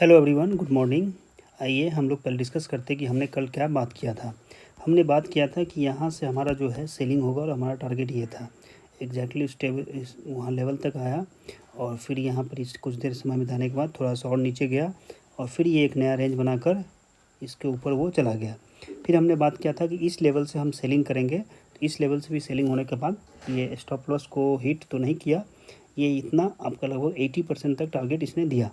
Hello everyone, good morning. आइए हम लोग पहले डिस्कस करते हैं कि हमने कल क्या बात किया था। हमने बात किया था कि यहाँ से हमारा जो है सेलिंग होगा और हमारा टारगेट ये था। एग्जैक्टली इस वहाँ लेवल तक आया और फिर यहाँ पर इस कुछ देर समय में जाने के बाद थोड़ा सा और नीचे गया और फिर ये एक नया रेंज बनाकर इसके ऊपर वो चला गया। फिर हमने बात किया था कि इस लेवल से हम सेलिंग करेंगे, तो इस लेवल से भी सेलिंग होने के बाद ये स्टॉप लॉस को हिट तो नहीं किया, ये इतना आपका लगभग 80% तक टारगेट इसने दिया।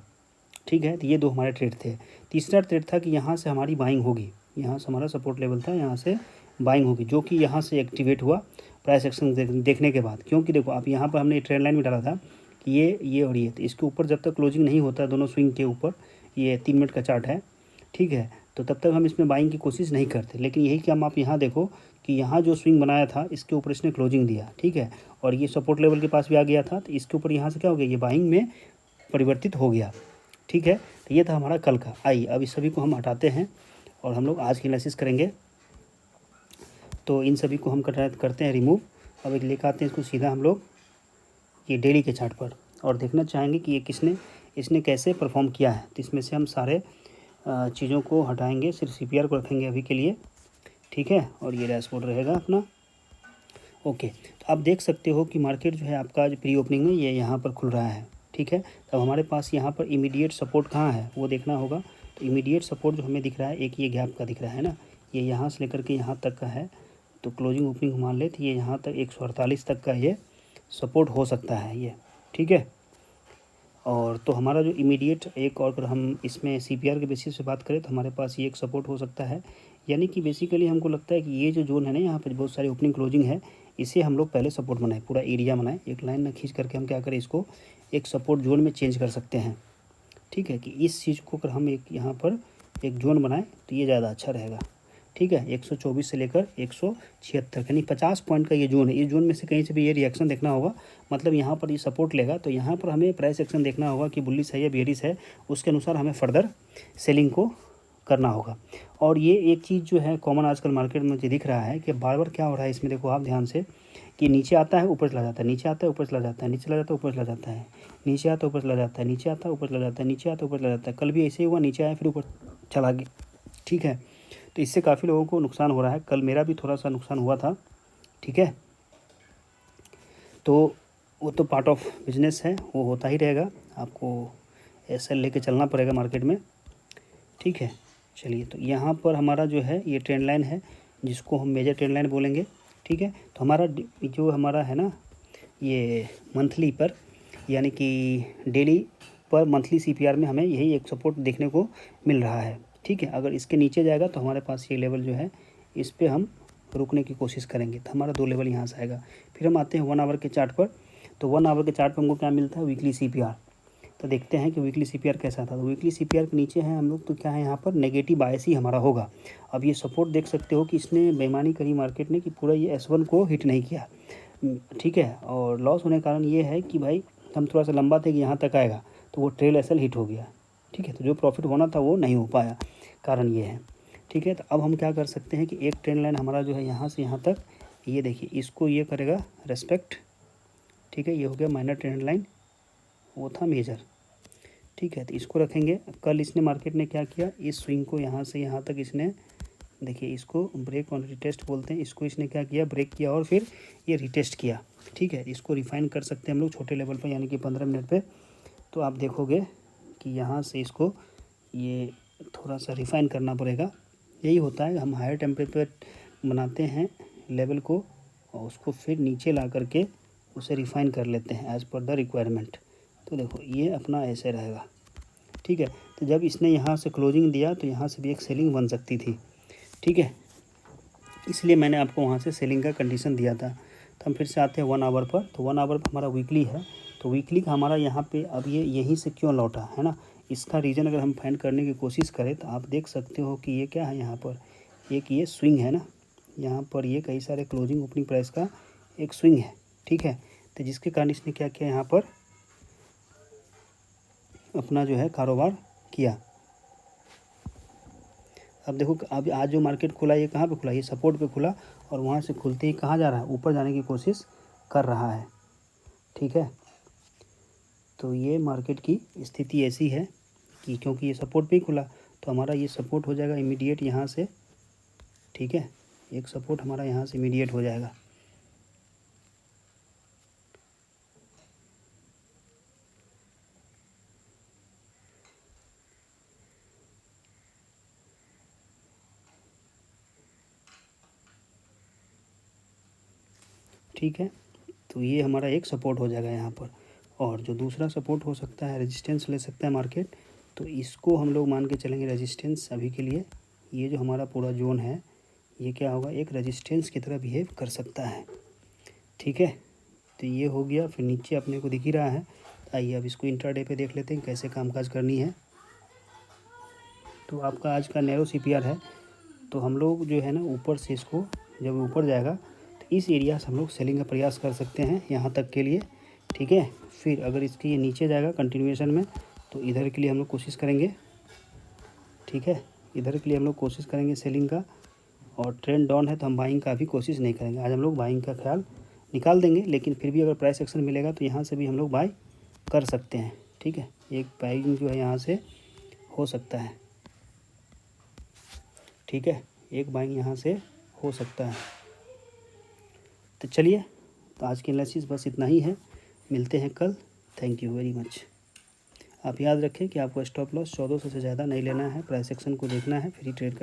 ठीक है, तो ये दो हमारे ट्रेड थे। तीसरा ट्रेड था कि यहाँ से हमारी बाइंग होगी, यहाँ से हमारा सपोर्ट लेवल था, यहाँ से बाइंग होगी, जो कि यहाँ से एक्टिवेट हुआ प्राइस एक्शन देखने के बाद। क्योंकि देखो आप यहाँ पर हमने ट्रेंड लाइन में डाला था कि ये और ये, तो इसके ऊपर जब तक क्लोजिंग नहीं होता दोनों स्विंग के ऊपर, ये 3 मिनट का चार्ट है, ठीक है, तो तब तक हम इसमें बाइंग की कोशिश नहीं करते। लेकिन यही कि हम आप यहाँ देखो कि यहाँ जो स्विंग बनाया था इसके ऊपर इसने क्लोजिंग दिया, ठीक है, और ये सपोर्ट लेवल के पास भी आ गया था, तो इसके ऊपर यहाँ से क्या हो गया, ये बाइंग में परिवर्तित हो गया। ठीक है, तो ये था हमारा कल का। आइए अब इस सभी को हम हटाते हैं और हम लोग आज की एनालिसिस करेंगे। तो इन सभी को हम करते हैं रिमूव। अब एक लेकर आते हैं इसको सीधा हम लोग ये डेली के चार्ट पर और देखना चाहेंगे कि ये इसने कैसे परफॉर्म किया है। तो इसमें से हम सारे चीज़ों को हटाएंगे, सिर्फ CPR को रखेंगे अभी के लिए, ठीक है, और ये डैशबोर्ड रहेगा अपना। ओके, तो आप देख सकते हो कि मार्केट जो है आपका जो प्री ओपनिंग में ये यहाँ पर खुल रहा है, ठीक है। तब हमारे पास यहाँ पर इमीडिएट सपोर्ट कहाँ है वो देखना होगा। तो इमीडिएट सपोर्ट जो हमें दिख रहा है, एक ये गैप का दिख रहा है ना, ये यहाँ से लेकर के यहाँ तक का है। तो क्लोजिंग ओपनिंग मान ले तो ये यहाँ तक 148 तक का ये सपोर्ट हो सकता है ये, ठीक है। और तो हमारा जो इमीडिएट एक, और अगर हम इसमें CPR के बेसिस पे बात करें तो हमारे पास ये एक सपोर्ट हो सकता है। यानी कि बेसिकली हमको लगता है कि ये जो जोन है ना, यहाँ पर बहुत सारी ओपनिंग क्लोजिंग है, इसे हम लोग पहले सपोर्ट बनाएं, पूरा एरिया बनाएं, एक लाइन ना खींच करके हम क्या करें, इसको एक सपोर्ट जोन में चेंज कर सकते हैं। ठीक है, कि इस चीज़ को अगर हम एक यहाँ पर एक जोन बनाएं तो ये ज़्यादा अच्छा रहेगा। ठीक है, 124 से लेकर 176 यानी 50 पॉइंट का ये जोन है। इस जोन में से कहीं से भी ये रिएक्शन देखना होगा, मतलब यहाँ पर ये सपोर्ट लेगा, तो यहाँ पर हमें प्राइस एक्शन देखना होगा कि बुलिश है या बेयरिश है, उसके अनुसार हमें फर्दर सेलिंग को करना होगा। और ये एक चीज़ जो है कॉमन आजकल मार्केट में मुझे दिख रहा है कि बार बार क्या हो रहा है इसमें, देखो आप ध्यान से, कि नीचे आता है ऊपर चला जाता है, नीचे आता है ऊपर चला जाता है, नीचे चला जाता है ऊपर चला जाता है, नीचे आता है ऊपर चला जाता है, नीचे आता है ऊपर चला जाता है, नीचे आता है ऊपर चला जाता है। कल भी ऐसे ही हुआ, नीचे आया फिर ऊपर चला गया, ठीक है। तो इससे काफ़ी लोगों को नुकसान हो रहा है, कल मेरा भी थोड़ा सा नुकसान हुआ था, ठीक है। तो वो तो पार्ट ऑफ बिजनेस है, वो होता ही रहेगा, आपको ऐसे लेके चलना पड़ेगा मार्केट में, ठीक है। चलिए, तो यहाँ पर हमारा जो है ये ट्रेंड लाइन है, जिसको हम मेजर ट्रेंड लाइन बोलेंगे, ठीक है। तो हमारा जो हमारा है ना, ये मंथली पर, यानी कि डेली पर मंथली CPR में हमें यही एक सपोर्ट देखने को मिल रहा है, ठीक है। अगर इसके नीचे जाएगा तो हमारे पास ये लेवल जो है, इस पर हम रुकने की कोशिश करेंगे, तो हमारा 2 लेवल यहाँ से आएगा। फिर हम आते हैं 1 आवर के चार्ट पर। तो 1 आवर के चार्ट पर हमको क्या मिलता है, वीकली CPR। तो देखते हैं कि वीकली CPR कैसा था। तो वीकली CPR के नीचे हैं हम लोग, तो क्या है यहाँ पर नेगेटिव बायस ही हमारा होगा। अब ये सपोर्ट देख सकते हो कि इसने बेईमानी करी मार्केट ने कि पूरा ये S1 को हिट नहीं किया, ठीक है। और लॉस होने का कारण ये है कि भाई हम थोड़ा सा लंबा थे कि यहाँ तक आएगा, तो वो ट्रेल SL हिट हो गया, ठीक है। तो जो प्रॉफिट होना था वो नहीं हो पाया, कारण ये है, ठीक है। तो अब हम क्या कर सकते हैं कि एक ट्रेंड लाइन हमारा जो है यहाँ से यहाँ तक, ये देखिए इसको ये करेगा रेस्पेक्ट, ठीक है। ये हो गया माइनर ट्रेंड लाइन, वो था मेजर, ठीक है। तो इसको रखेंगे। कल इसने मार्केट ने क्या किया, इस स्विंग को यहाँ से यहाँ तक इसने, देखिए इसको ब्रेक ऑन रिटेस्ट बोलते हैं, इसको इसने क्या किया, ब्रेक किया और फिर ये रिटेस्ट किया, ठीक है। इसको रिफाइन कर सकते हैं हम लोग छोटे लेवल पर, यानी कि 15 मिनट पे। तो आप देखोगे कि यहाँ से इसको ये थोड़ा सा रिफाइन करना पड़ेगा। यही होता है, हम हायर टेम्परेचर बनाते हैं लेवल को और उसको फिर नीचे ला करके उसे रिफाइन कर लेते हैं एज़ पर द रिक्वायरमेंट। तो देखो ये अपना ऐसे रहेगा, ठीक है। तो जब इसने यहाँ से क्लोजिंग दिया तो यहाँ से भी एक सेलिंग बन सकती थी, ठीक है, इसलिए मैंने आपको वहाँ से सेलिंग का कंडीशन दिया था। तो हम फिर से आते हैं 1 आवर पर। तो 1 आवर पर हमारा वीकली है, तो वीकली का हमारा यहाँ पे अब ये यहीं से क्यों लौटा है ना, इसका रीज़न अगर हम फाइंड करने की कोशिश करें तो आप देख सकते हो कि ये क्या है, यहाँ पर एक ये स्विंग है ना, यहाँ पर ये कई सारे क्लोजिंग ओपनिंग प्राइस का एक स्विंग है, ठीक है। तो जिसके कारण इसने क्या किया, यहाँ पर अपना जो है कारोबार किया। अब देखो अब आज जो मार्केट खुला, ये कहाँ पे खुला, ये सपोर्ट पे खुला और वहाँ से खुलते ही कहाँ जा रहा है, ऊपर जाने की कोशिश कर रहा है, ठीक है। तो ये मार्केट की स्थिति ऐसी है कि क्योंकि ये सपोर्ट पे ही खुला, तो हमारा ये सपोर्ट हो जाएगा इमीडिएट यहाँ से, ठीक है। एक सपोर्ट हमारा यहाँ से इमीडिएट हो जाएगा। ठीक है, तो ये हमारा एक सपोर्ट हो जाएगा यहाँ पर। और जो दूसरा सपोर्ट हो सकता है, रेजिस्टेंस ले सकता है मार्केट, तो इसको हम लोग मान के चलेंगे रेजिस्टेंस अभी के लिए। ये जो हमारा पूरा जोन है, ये क्या होगा, एक रेजिस्टेंस की तरह बिहेव कर सकता है, ठीक है। तो ये हो गया। फिर नीचे अपने को दिख ही रहा है। आइए अब इसको इंट्राडे पे देख लेते हैं कैसे कामकाज करनी है। तो आपका आज का नैरो CPR है, तो हम लोग जो है ना ऊपर से इसको, जब ऊपर जाएगा तो इस एरिया से हम लोग सेलिंग का प्रयास कर सकते हैं यहाँ तक के लिए, ठीक है। फिर अगर इसके ये नीचे जाएगा कंटिन्यूएशन में, तो इधर के लिए हम लोग कोशिश करेंगे, ठीक है। इधर के लिए हम लोग कोशिश करेंगे सेलिंग का, और ट्रेंड डाउन है तो हम बाइंग का भी कोशिश नहीं करेंगे। आज हम लोग बाइंग का ख्याल निकाल देंगे, लेकिन फिर भी अगर प्राइस एक्शन मिलेगा तो यहाँ से भी हम लोग बाई कर सकते हैं, ठीक है। एक बाइंग जो है यहाँ से हो सकता है, ठीक है। एक बाइंग यहाँ से हो सकता है। तो चलिए, तो आज की एनालिसिस बस इतना ही है। मिलते हैं कल। Thank you very much. आप याद रखें कि आपको स्टॉप लॉस 1400 से ज़्यादा नहीं लेना है, प्राइस एक्शन को देखना है, फ्री ट्रेड